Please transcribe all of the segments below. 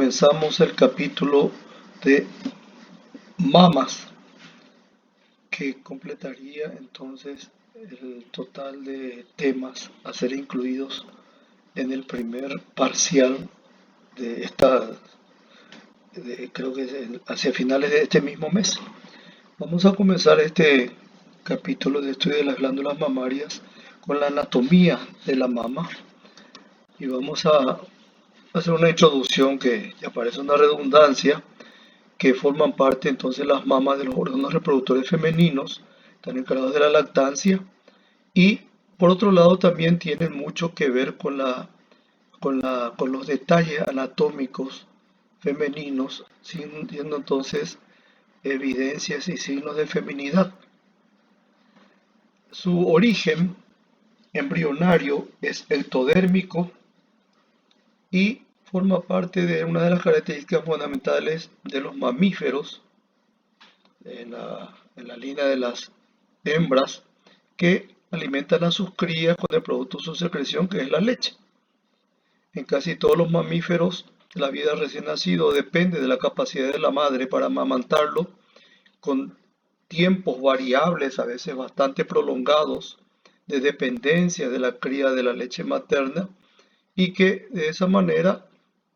comenzamos el capítulo de mamas, que completaría entonces el total de temas a ser incluidos en el primer parcial de creo que es hacia finales de este mismo mes. Vamos a comenzar este capítulo de estudio de las glándulas mamarias con la anatomía de la mama y vamos a hacer una introducción que ya parece una redundancia, que forman parte entonces las mamas de los órganos reproductores femeninos, están encargados de la lactancia y por otro lado también tienen mucho que ver con los detalles anatómicos femeninos, siendo entonces evidencias y signos de feminidad. Su origen embrionario es ectodérmico y forma parte de una de las características fundamentales de los mamíferos en la línea de las hembras que alimentan a sus crías con el producto de su secreción, que es la leche. En casi todos los mamíferos, la vida recién nacido depende de la capacidad de la madre para amamantarlo, con tiempos variables, a veces bastante prolongados, de dependencia de la cría de la leche materna, y que de esa manera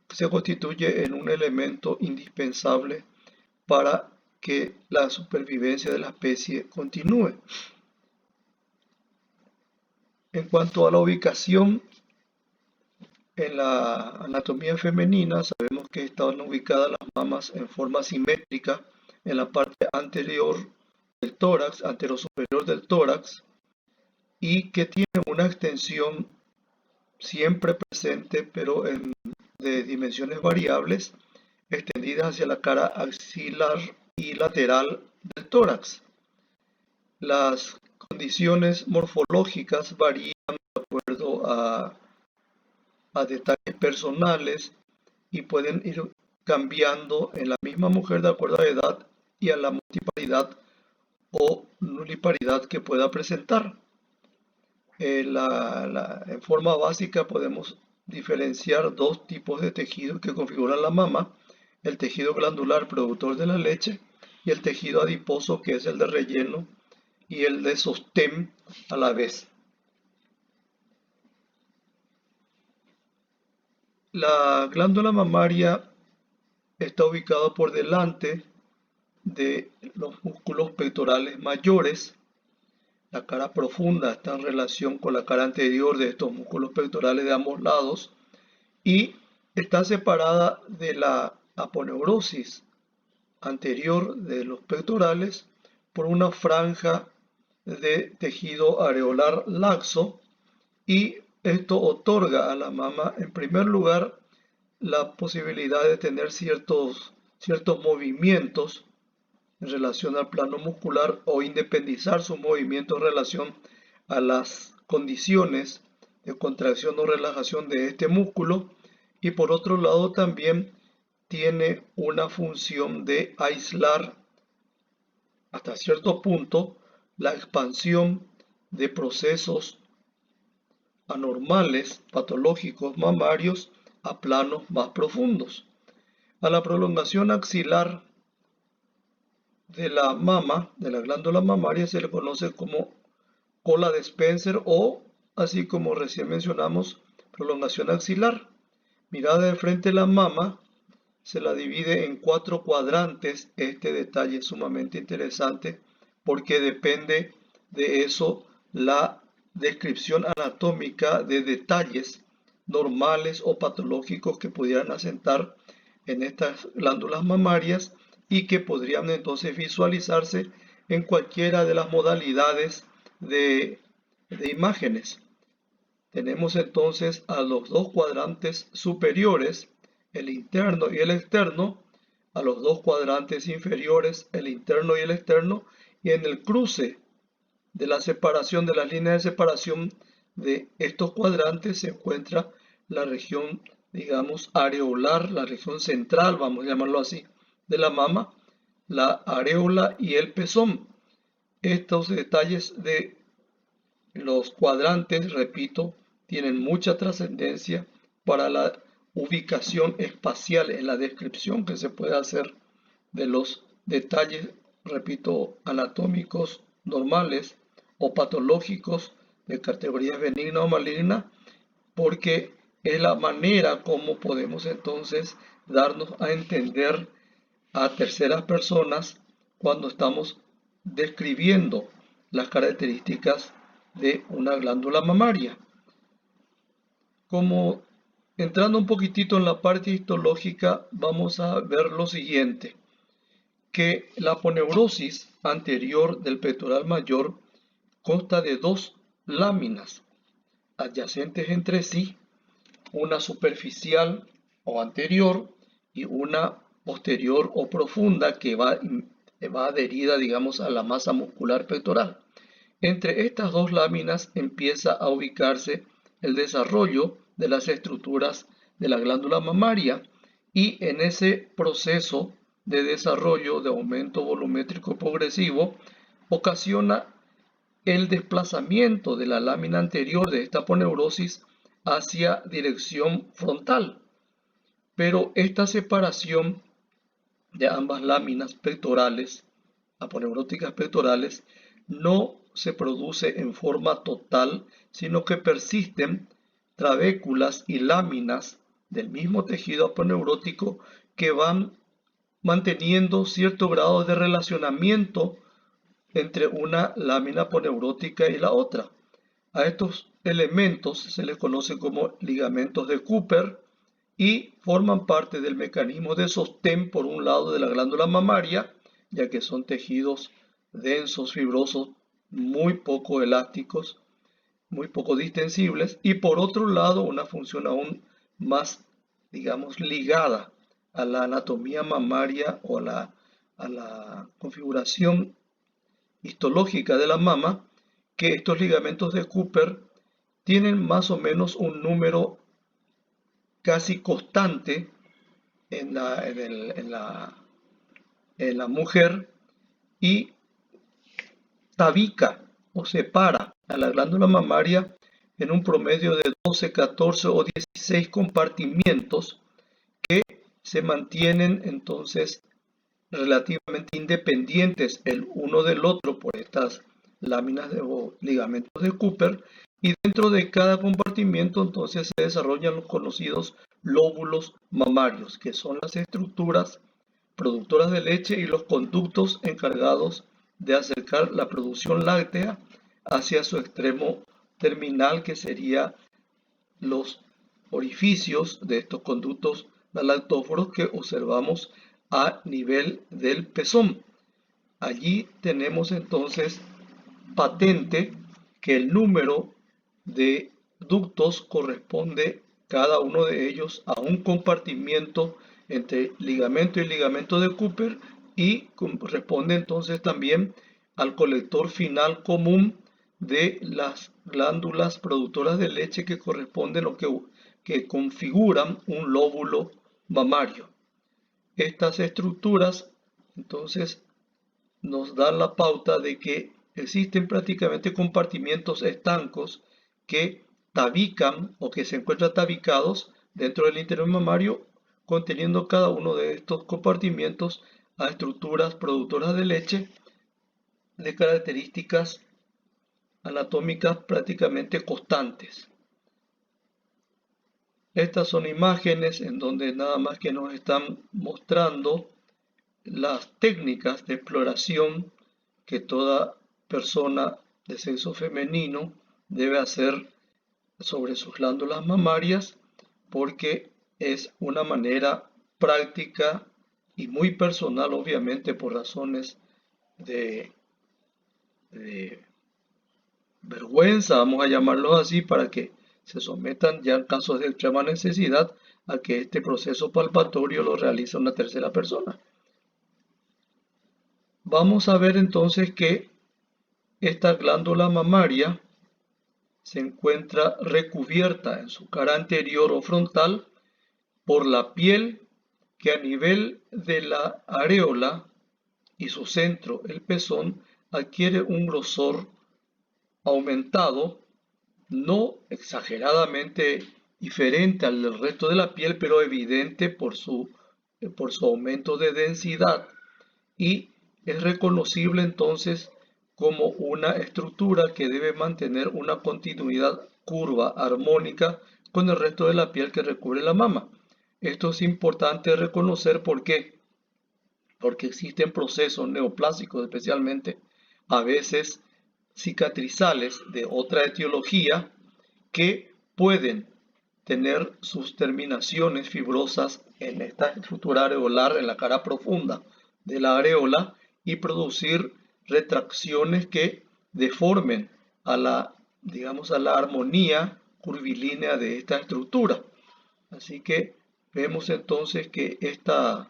se constituye en un elemento indispensable para que la supervivencia de la especie continúe. En cuanto a la ubicación en la anatomía femenina, sabemos que están ubicadas las mamas en forma simétrica en la parte anterior del tórax, anterosuperior del tórax, y que tienen una extensión siempre presente, pero de dimensiones variables, extendidas hacia la cara axilar y lateral del tórax. Las condiciones morfológicas varían de acuerdo a detalles personales y pueden ir cambiando en la misma mujer de acuerdo a la edad y a la multiparidad o nuliparidad que pueda presentar. En forma básica podemos diferenciar dos tipos de tejidos que configuran la mama: el tejido glandular productor de la leche y el tejido adiposo, que es el de relleno y el de sostén a la vez. La glándula mamaria está ubicada por delante de los músculos pectorales mayores. La cara profunda está en relación con la cara anterior de estos músculos pectorales de ambos lados y está separada de la aponeurosis anterior de los pectorales por una franja de tejido areolar laxo, y esto otorga a la mama, en primer lugar, la posibilidad de tener ciertos movimientos en relación al plano muscular o independizar sus movimientos en relación a las condiciones de contracción o relajación de este músculo, y por otro lado también tiene una función de aislar hasta cierto punto la expansión de procesos anormales, patológicos, mamarios a planos más profundos. A la prolongación axilar de la mama, de la glándula mamaria, se le conoce como cola de Spencer o, así como recién mencionamos, prolongación axilar. Mirada de frente, la mama se la divide en 4 cuadrantes. Este detalle es sumamente interesante porque depende de eso la descripción anatómica de detalles normales o patológicos que pudieran asentar en estas glándulas mamarias y que podrían entonces visualizarse en cualquiera de las modalidades de imágenes. Tenemos entonces a los dos cuadrantes superiores, el interno y el externo, a los dos cuadrantes inferiores, el interno y el externo, y en el cruce de la separación, de las líneas de separación de estos cuadrantes, se encuentra la región, digamos, areolar, la región central, vamos a llamarlo así, de la mama, la areola y el pezón. Estos detalles de los cuadrantes, repito, tienen mucha trascendencia para la ubicación espacial en la descripción que se puede hacer de los detalles, repito, anatómicos normales o patológicos de categorías benigna o maligna, porque es la manera como podemos entonces darnos a entender a terceras personas cuando estamos describiendo las características de una glándula mamaria. Como entrando un poquitito en la parte histológica, vamos a ver lo siguiente, que la aponeurosis anterior del pectoral mayor consta de dos láminas adyacentes entre sí, una superficial o anterior y una posterior o profunda que va adherida, digamos, a la masa muscular pectoral. Entre estas dos láminas empieza a ubicarse el desarrollo de las estructuras de la glándula mamaria y en ese proceso de desarrollo de aumento volumétrico progresivo ocasiona el desplazamiento de la lámina anterior de esta aponeurosis hacia dirección frontal. Pero esta separación de ambas láminas pectorales, aponeuróticas pectorales, no se produce en forma total, sino que persisten trabéculas y láminas del mismo tejido aponeurótico que van manteniendo cierto grado de relacionamiento entre una lámina aponeurótica y la otra. A estos elementos se les conoce como ligamentos de Cooper y forman parte del mecanismo de sostén por un lado de la glándula mamaria, ya que son tejidos densos, fibrosos, muy poco elásticos, muy poco distensibles, y por otro lado una función aún más, digamos, ligada a la anatomía mamaria o a la configuración histológica de la mama, que estos ligamentos de Cooper tienen más o menos un número casi constante en la mujer y tabica o separa a la glándula mamaria en un promedio de 12, 14 o 16 compartimientos que se mantienen entonces relativamente independientes el uno del otro por estas láminas o ligamentos de Cooper, y dentro de cada compartimiento entonces se desarrollan los conocidos lóbulos mamarios, que son las estructuras productoras de leche y los conductos encargados de acercar la producción láctea hacia su extremo terminal, que sería los orificios de estos conductos lactóforos que observamos a nivel del pezón. Allí tenemos entonces patente que el número de ductos corresponde cada uno de ellos a un compartimiento entre ligamento y ligamento de Cooper, y corresponde entonces también al colector final común de las glándulas productoras de leche que corresponden o que configuran un lóbulo mamario. Estas estructuras entonces nos dan la pauta de que existen prácticamente compartimientos estancos que tabican o que se encuentran tabicados dentro del interior mamario, conteniendo cada uno de estos compartimientos a estructuras productoras de leche de características anatómicas prácticamente constantes. Estas son imágenes en donde nada más que nos están mostrando las técnicas de exploración que toda persona de sexo femenino debe hacer sobre sus glándulas mamarias, porque es una manera práctica y muy personal, obviamente por razones de vergüenza, vamos a llamarlo así, para que se sometan ya en casos de extrema necesidad a que este proceso palpatorio lo realice una tercera persona. Vamos a ver entonces que esta glándula mamaria se encuentra recubierta en su cara anterior o frontal por la piel, que a nivel de la areola y su centro, el pezón, adquiere un grosor aumentado, no exageradamente diferente al del resto de la piel, pero evidente por su aumento de densidad, y es reconocible entonces como una estructura que debe mantener una continuidad curva armónica con el resto de la piel que recubre la mama. Esto es importante reconocer porque existen procesos neoplásicos, especialmente a veces cicatrizales de otra etiología, que pueden tener sus terminaciones fibrosas en esta estructura areolar, en la cara profunda de la areola, y producir retracciones que deformen a la, digamos, a la armonía curvilínea de esta estructura. Así que vemos entonces que esta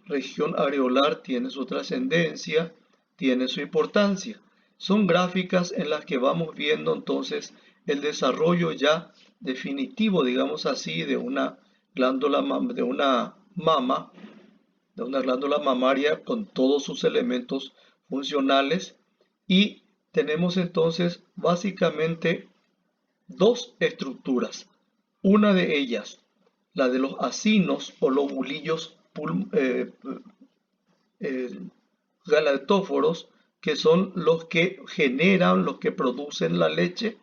región areolar tiene su trascendencia, tiene su importancia. Son gráficas en las que vamos viendo entonces el desarrollo ya definitivo, digamos así, de una glándula, de una mama, de una glándula mamaria con todos sus elementos funcionales, y tenemos entonces básicamente dos estructuras. Una de ellas, la de los acinos o lobulillos galactóforos, que son los que generan, los que producen la leche,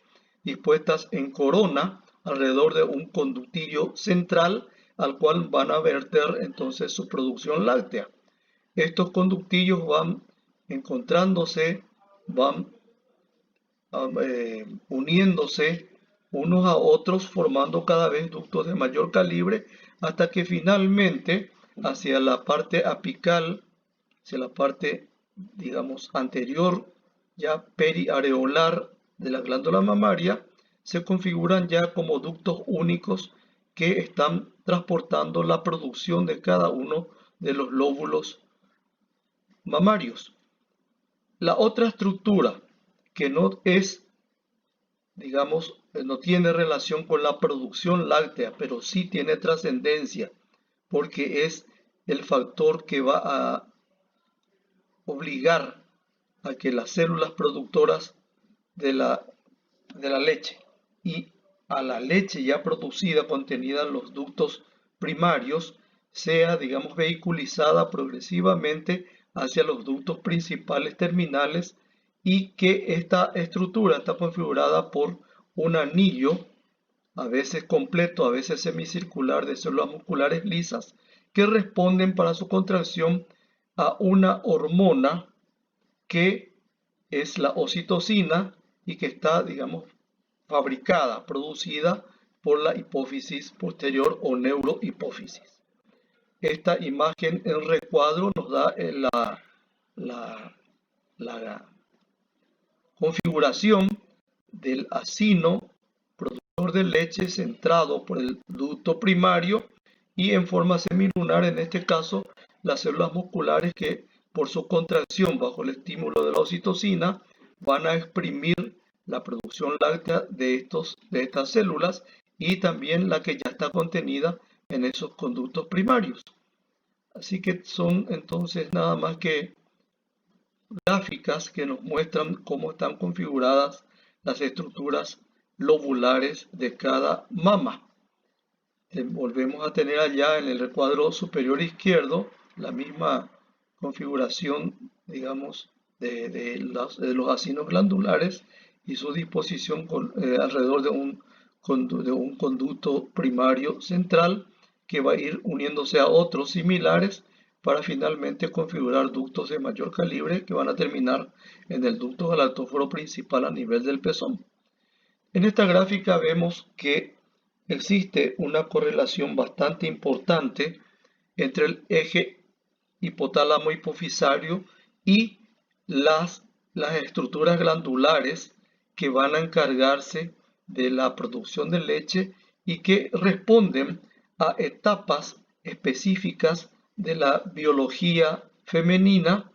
dispuestas en corona alrededor de un conductillo central al cual van a verter entonces su producción láctea. Estos conductillos van encontrándose, van uniéndose unos a otros, formando cada vez ductos de mayor calibre, hasta que finalmente hacia la parte apical, hacia la parte, digamos, anterior, ya periareolar de la glándula mamaria, se configuran ya como ductos únicos que están transportando la producción de cada uno de los lóbulos mamarios. La otra estructura que no es, digamos, no tiene relación con la producción láctea, pero sí tiene trascendencia, porque es el factor que va a obligar a que las células productoras de la leche y a la leche ya producida, contenida en los ductos primarios, sea, digamos, vehiculizada progresivamente hacia los ductos principales terminales, y que esta estructura está configurada por un anillo, a veces completo, a veces semicircular, de células musculares lisas que responden para su contracción a una hormona que es la oxitocina y que está, digamos, fabricada, producida por la hipófisis posterior o neurohipófisis. Esta imagen en recuadro nos da la configuración del acino productor de leche centrado por el ducto primario, y en forma semilunar, en este caso, las células musculares que por su contracción bajo el estímulo de la oxitocina van a exprimir la producción láctea de estas células, y también la que ya está contenida en esos conductos primarios. Así que son entonces nada más que gráficas que nos muestran cómo están configuradas las estructuras lobulares de cada mama. Volvemos a tener allá en el recuadro superior izquierdo la misma configuración, digamos, de los acinos glandulares y su disposición alrededor de un conducto primario central, que va a ir uniéndose a otros similares para finalmente configurar ductos de mayor calibre que van a terminar en el ducto galactóforo principal a nivel del pezón. En esta gráfica vemos que existe una correlación bastante importante entre el eje hipotálamo hipofisario y las estructuras glandulares que van a encargarse de la producción de leche y que responden a etapas específicas de la biología femenina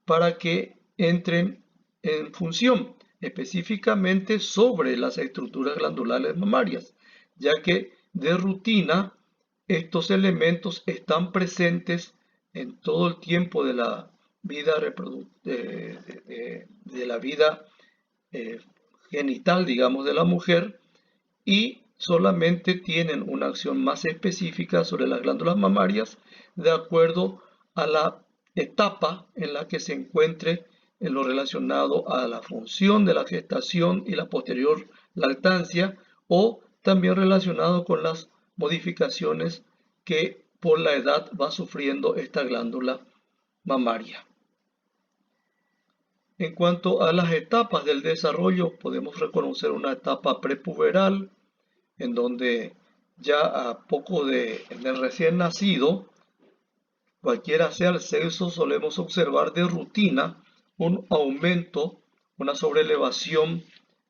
para que entren en función específicamente sobre las estructuras glandulares mamarias, ya que de rutina estos elementos están presentes en todo el tiempo de la vida de la vida genital, digamos, de la mujer, y solamente tienen una acción más específica sobre las glándulas mamarias de acuerdo a la etapa en la que se encuentre en lo relacionado a la función de la gestación y la posterior lactancia, o también relacionado con las modificaciones que por la edad va sufriendo esta glándula mamaria. En cuanto a las etapas del desarrollo, podemos reconocer una etapa prepuberal, en donde ya a poco en el recién nacido, cualquiera sea el sexo, solemos observar de rutina un aumento, una sobrelevación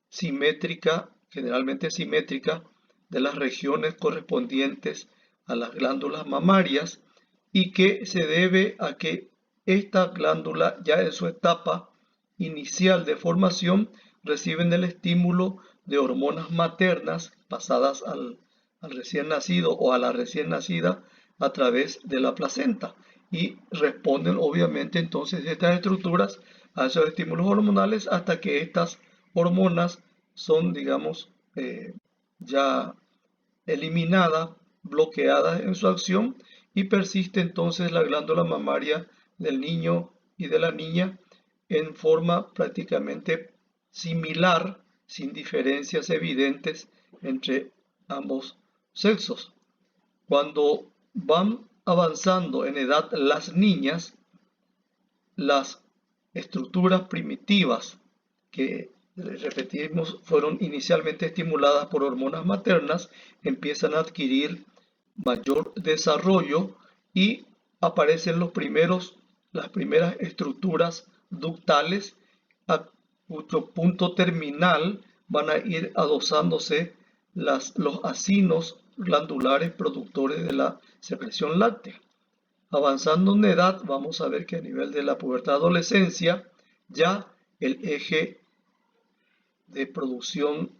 simétrica, generalmente simétrica, de las regiones correspondientes a las glándulas mamarias, y que se debe a que esta glándula ya en su etapa inicial de formación reciben el estímulo de hormonas maternas pasadas al recién nacido o a la recién nacida a través de la placenta, y responden obviamente entonces estas estructuras a esos estímulos hormonales hasta que estas hormonas son, digamos, ya eliminadas, bloqueadas en su acción, y persiste entonces la glándula mamaria del niño y de la niña en forma prácticamente similar, sin diferencias evidentes entre ambos sexos. Cuando van avanzando en edad las niñas, las estructuras primitivas que, repetimos, fueron inicialmente estimuladas por hormonas maternas, empiezan a adquirir mayor desarrollo y aparecen las primeras estructuras ductales, a cuyo punto terminal van a ir adosándose los acinos glandulares productores de la secreción láctea. Avanzando en edad, vamos a ver que a nivel de la pubertad adolescencia, ya el eje de producción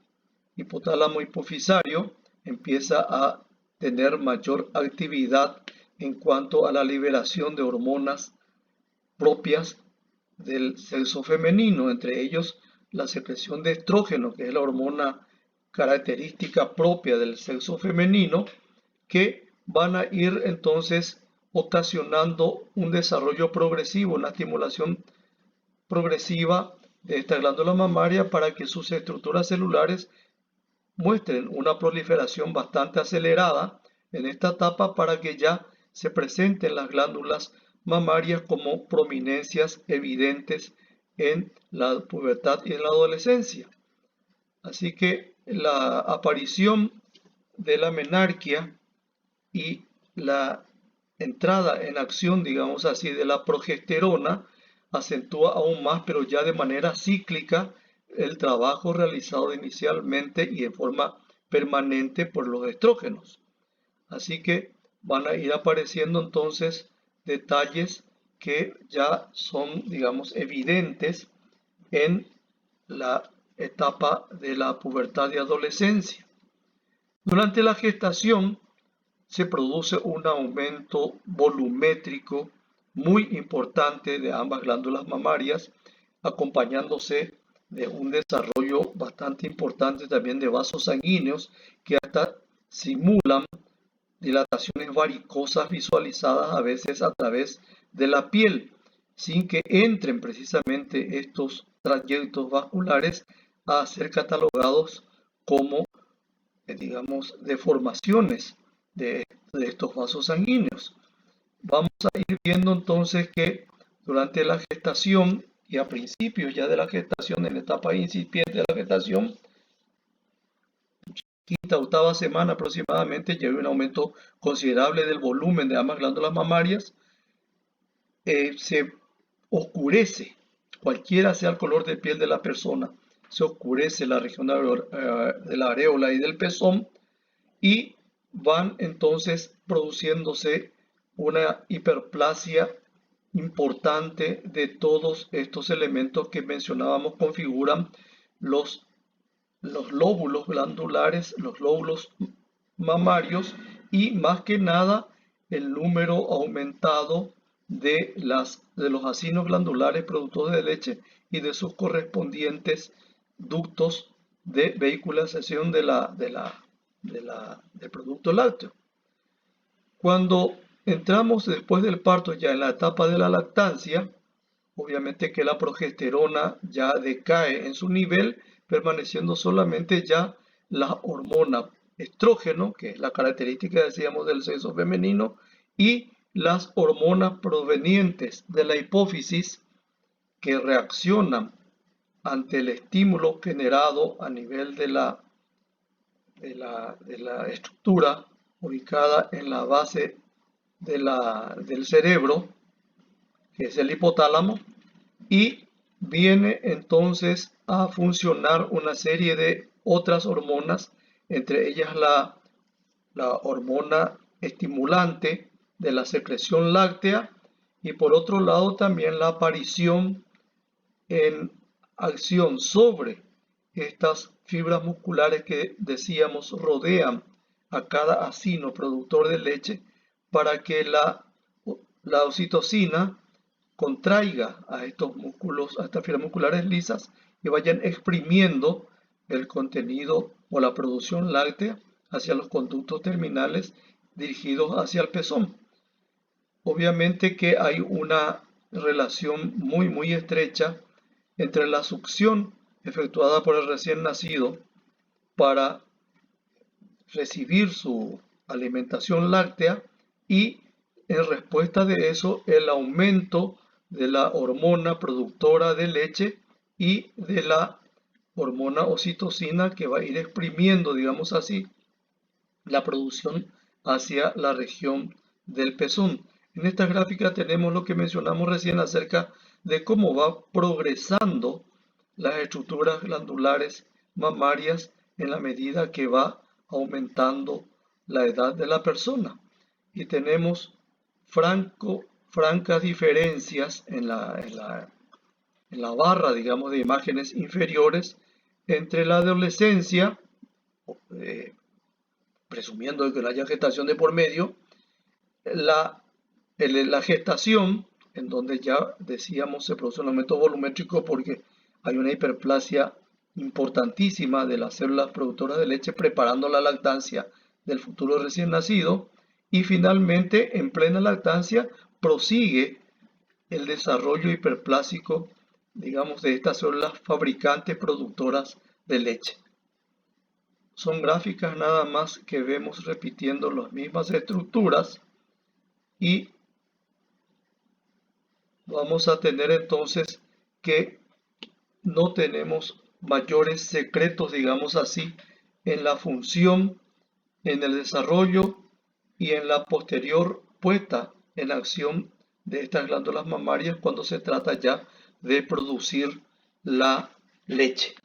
hipotálamo hipofisario empieza a tener mayor actividad en cuanto a la liberación de hormonas propias del sexo femenino, entre ellos la secreción de estrógeno, que es la hormona característica propia del sexo femenino, que van a ir entonces ocasionando un desarrollo progresivo, una estimulación progresiva de esta glándula mamaria para que sus estructuras celulares muestren una proliferación bastante acelerada en esta etapa, para que ya se presenten las glándulas mamarias como prominencias evidentes en la pubertad y en la adolescencia. Así que la aparición de la menarquia y la entrada en acción, digamos así, de la progesterona acentúa aún más, pero ya de manera cíclica, el trabajo realizado inicialmente y en forma permanente por los estrógenos. Así que van a ir apareciendo entonces detalles que ya son, digamos, evidentes en la etapa de la pubertad y adolescencia. Durante la gestación se produce un aumento volumétrico muy importante de ambas glándulas mamarias, acompañándose de un desarrollo bastante importante también de vasos sanguíneos que hasta simulan dilataciones varicosas visualizadas a veces a través de la piel, sin que entren precisamente estos trayectos vasculares a ser catalogados como, digamos, deformaciones de estos vasos sanguíneos. Vamos a ir viendo entonces que durante la gestación y a principios ya de la gestación, en la etapa incipiente de la gestación, quinta, octava semana aproximadamente, ya hay un aumento considerable del volumen de ambas glándulas mamarias. Se oscurece, cualquiera sea el color de piel de la persona, se oscurece la región de la areola y del pezón, y van entonces produciéndose una hiperplasia importante de todos estos elementos que mencionábamos. Configuran los lóbulos glandulares, los lóbulos mamarios, y más que nada el número aumentado de los acinos glandulares productores de leche y de sus correspondientes ductos de vehiculación de del producto lácteo. Cuando entramos después del parto ya en la etapa de la lactancia, obviamente que la progesterona ya decae en su nivel, permaneciendo solamente ya la hormona estrógeno, que es la característica, decíamos, del sexo femenino, y las hormonas provenientes de la hipófisis que reaccionan ante el estímulo generado a nivel de la estructura ubicada en la base del cerebro, que es el hipotálamo, y viene entonces a funcionar una serie de otras hormonas, entre ellas la hormona estimulante de la secreción láctea, y por otro lado también la aparición en acción sobre estas fibras musculares que decíamos rodean a cada acino productor de leche para que la oxitocina contraiga a estos músculos, a estas fibras musculares lisas y vayan exprimiendo el contenido o la producción láctea hacia los conductos terminales dirigidos hacia el pezón. Obviamente que hay una relación muy estrecha entre la succión efectuada por el recién nacido para recibir su alimentación láctea y en respuesta de eso el aumento de la hormona productora de leche y de la hormona oxitocina que va a ir exprimiendo, digamos así, la producción hacia la región del pezón. En esta gráfica tenemos lo que mencionamos recién acerca de cómo va progresando las estructuras glandulares mamarias en la medida que va aumentando la edad de la persona. Y tenemos francas diferencias en la barra, digamos, de imágenes inferiores entre la adolescencia, presumiendo que no haya gestación de por medio, la gestación, en donde ya decíamos se produce un aumento volumétrico porque hay una hiperplasia importantísima de las células productoras de leche preparando la lactancia del futuro recién nacido, y finalmente en plena lactancia prosigue el desarrollo hiperplásico, digamos, de estas células fabricantes productoras de leche. Son gráficas nada más que vemos repitiendo las mismas estructuras y vamos a tener entonces que no tenemos mayores secretos, digamos así, en la función, en el desarrollo y en la posterior puesta en acción de estas glándulas mamarias cuando se trata ya de producir la leche.